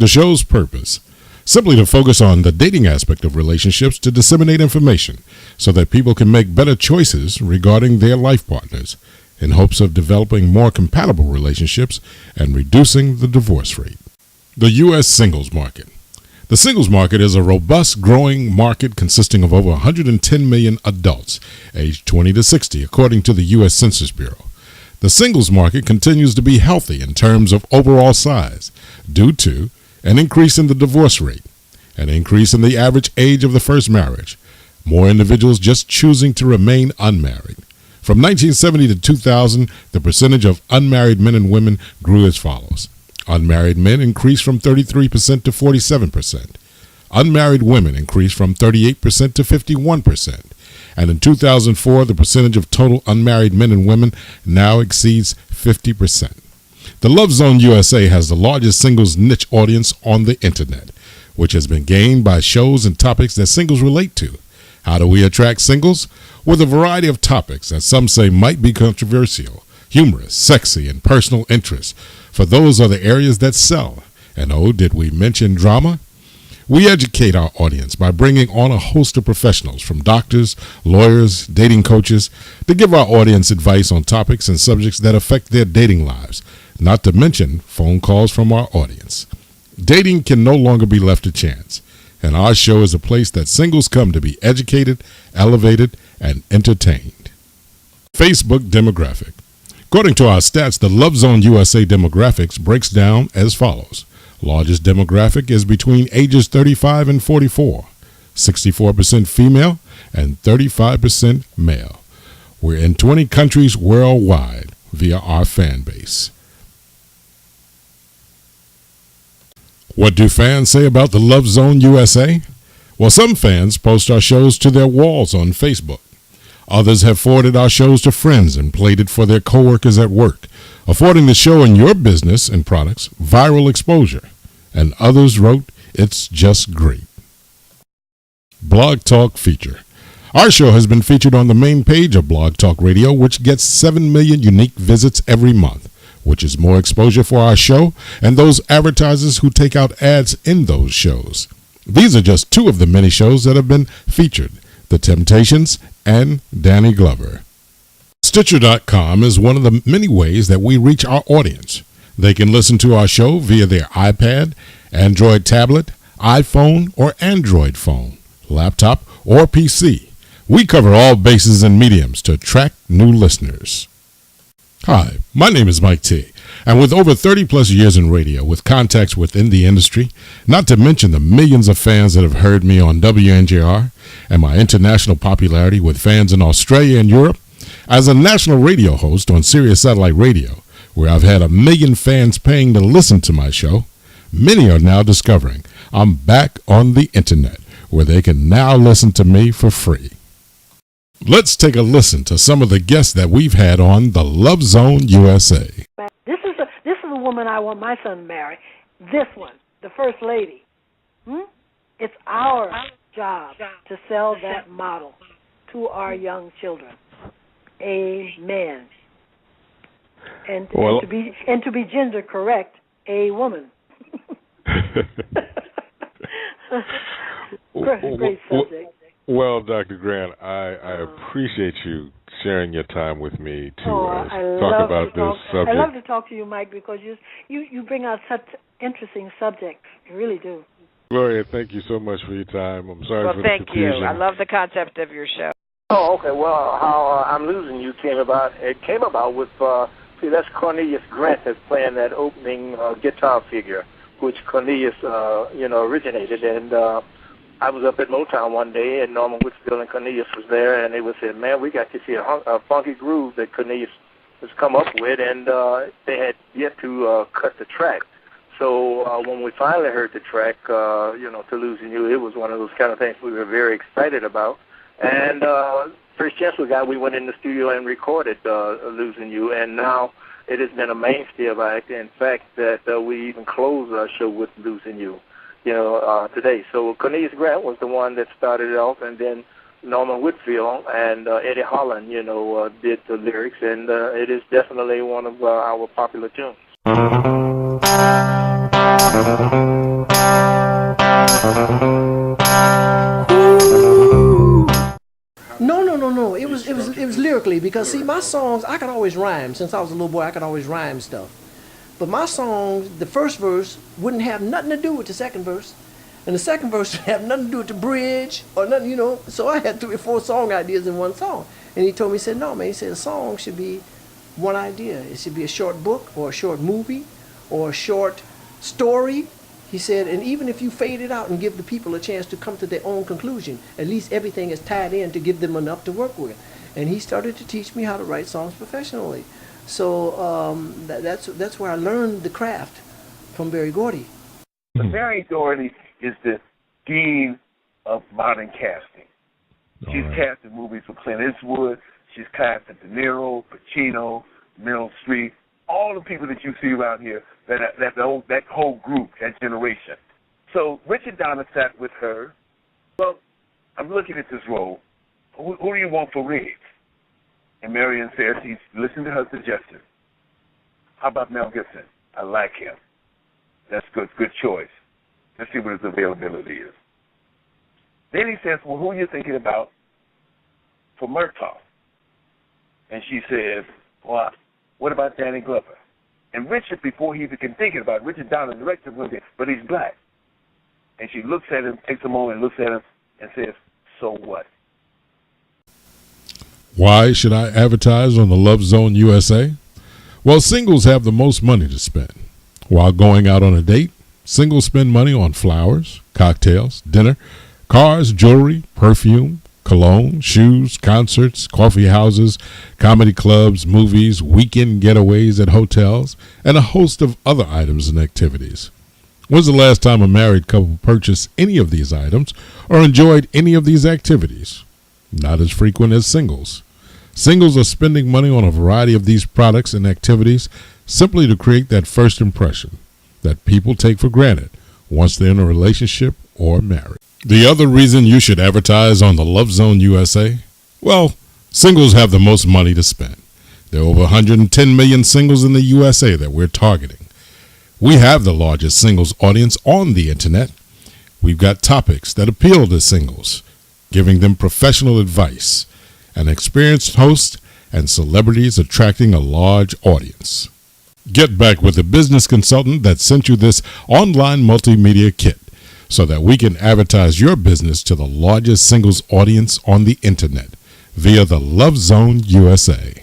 The show's purpose: simply to focus on the dating aspect of relationships to disseminate information so that people can make better choices regarding their life partners in hopes of developing more compatible relationships and reducing the divorce rate. The U.S. singles market. The singles market is a robust, growing market consisting of over 110 million adults aged 20 to 60, according to the U.S. Census Bureau. The singles market continues to be healthy in terms of overall size due to an increase in the divorce rate, an increase in the average age of the first marriage, more individuals just choosing to remain unmarried. From 1970 to 2000, the percentage of unmarried men and women grew as follows. Unmarried men increased from 33% to 47%. Unmarried women increased from 38% to 51%. And in 2004, the percentage of total unmarried men and women now exceeds 50%. The Love Zone USA has the largest singles niche audience on the internet, which has been gained by shows and topics that singles relate to. How do we attract singles? With a variety of topics that some say might be controversial, humorous, sexy, and personal interest, for those are the areas that sell. And oh, did we mention drama? We educate our audience by bringing on a host of professionals from doctors, lawyers, dating coaches to give our audience advice on topics and subjects that affect their dating lives, not to mention phone calls from our audience. Dating can no longer be left to chance, and our show is a place that singles come to be educated, elevated, and entertained. Facebook demographic. According to our stats, the Love Zone USA demographics breaks down as follows. Largest demographic is between ages 35 and 44, 64% female and 35% male. We're in 20 countries worldwide via our fan base. What do fans say about the Love Zone USA? Well, some fans post our shows to their walls on Facebook. Others have forwarded our shows to friends and played it for their coworkers at work, affording the show and your business and products viral exposure. And others wrote, "It's just great." Blog Talk feature. Our show has been featured on the main page of Blog Talk Radio, which gets 7 million unique visits every month, which is more exposure for our show and those advertisers who take out ads in those shows. These are just two of the many shows that have been featured: The Temptations and Danny Glover. Stitcher.com is one of the many ways that we reach our audience. They can listen to our show via their iPad, Android tablet, iPhone, or Android phone, laptop, or PC. We cover all bases and mediums to attract new listeners. Hi, my name is Mike T., and with over 30 plus years in radio, with contacts within the industry, not to mention the millions of fans that have heard me on WNJR, and my international popularity with fans in Australia and Europe, as a national radio host on Sirius Satellite Radio, where I've had 1 million fans paying to listen to my show, many are now discovering I'm back on the internet, where they can now listen to me for free. Let's take a listen to some of the guests that we've had on the Love Zone USA. This is the woman I want my son to marry. This one, the First Lady. It's our job to sell that model to our young children. Amen. And to be gender correct, a woman. Great subject. Well, Dr. Grant, I appreciate you sharing your time with me to talk about this subject. I love to talk to you, Mike, because you bring out such interesting subjects. You really do. Gloria, thank you so much for your time. I'm sorry for the confusion. Well, thank you. I love the concept of your show. Oh, okay. Well, how I'm Losing You came about. It came about with that's Cornelius Grant that's playing that opening guitar figure, which Cornelius originated. And I was up at Motown one day, and Norman Whitfield and Cornelius was there, and they were saying, "Man, we got to see a funky groove that Cornelius has come up with," and they had yet to cut the track. So when we finally heard the track, To Losing You, it was one of those kind of things we were very excited about. And first chance we got, we went in the studio and recorded Losing You, and now it has been a mainstay of our act. In fact, that we even closed our show with Losing You, today. So Cornelius Grant was the one that started it off, and then Norman Whitfield and Eddie Holland, did the lyrics, and it is definitely one of our popular tunes. No. It was lyrically, because see, my songs, I could always rhyme. Since I was a little boy, I could always rhyme stuff. But my songs, the first verse wouldn't have nothing to do with the second verse, and the second verse would have nothing to do with the bridge or nothing, you know. So I had 3 or 4 song ideas in one song. And he told me, he said, no, man, he said a song should be one idea. It should be a short book or a short movie or a short story. He said, and even if you fade it out and give the people a chance to come to their own conclusion, at least everything is tied in to give them enough to work with. And he started to teach me how to write songs professionally. So that's where I learned the craft from Berry Gordy. Berry Gordy is the dean of modern casting. She's casted movies for Clint Eastwood. She's casted De Niro, Pacino, Meryl Streep, all the people that you see around here, that whole group, that generation. So Richard Donner sat with her. Well, I'm looking at this role. Who do you want for Riggs? And Marion says he's listened to her suggestion. How about Mel Gibson? I like him. That's good choice. Let's see what his availability is. Then he says, well, who are you thinking about for Murtaugh? And she says, well, what about Danny Glover? And Richard, before he even can think about it, Richard Donner, the director, was there, but he's black. And she looks at him, takes a moment, looks at him, and says, so what? Why should I advertise on the Love Zone USA? Well, singles have the most money to spend. While going out on a date, singles spend money on flowers, cocktails, dinner, cars, jewelry, perfume, cologne, shoes, concerts, coffee houses, comedy clubs, movies, weekend getaways at hotels, and a host of other items and activities. When's the last time a married couple purchased any of these items or enjoyed any of these activities? Not as frequent as singles. Singles are spending money on a variety of these products and activities simply to create that first impression that people take for granted once they're in a relationship or married. The other reason you should advertise on the Love Zone USA? Well, singles have the most money to spend. There are over 110 million singles in the USA that we're targeting. We have the largest singles audience on the internet. We've got topics that appeal to singles, giving them professional advice, an experienced host, and celebrities attracting a large audience. Get back with the business consultant that sent you this online multimedia kit so that we can advertise your business to the largest singles audience on the internet via the Love Zone USA.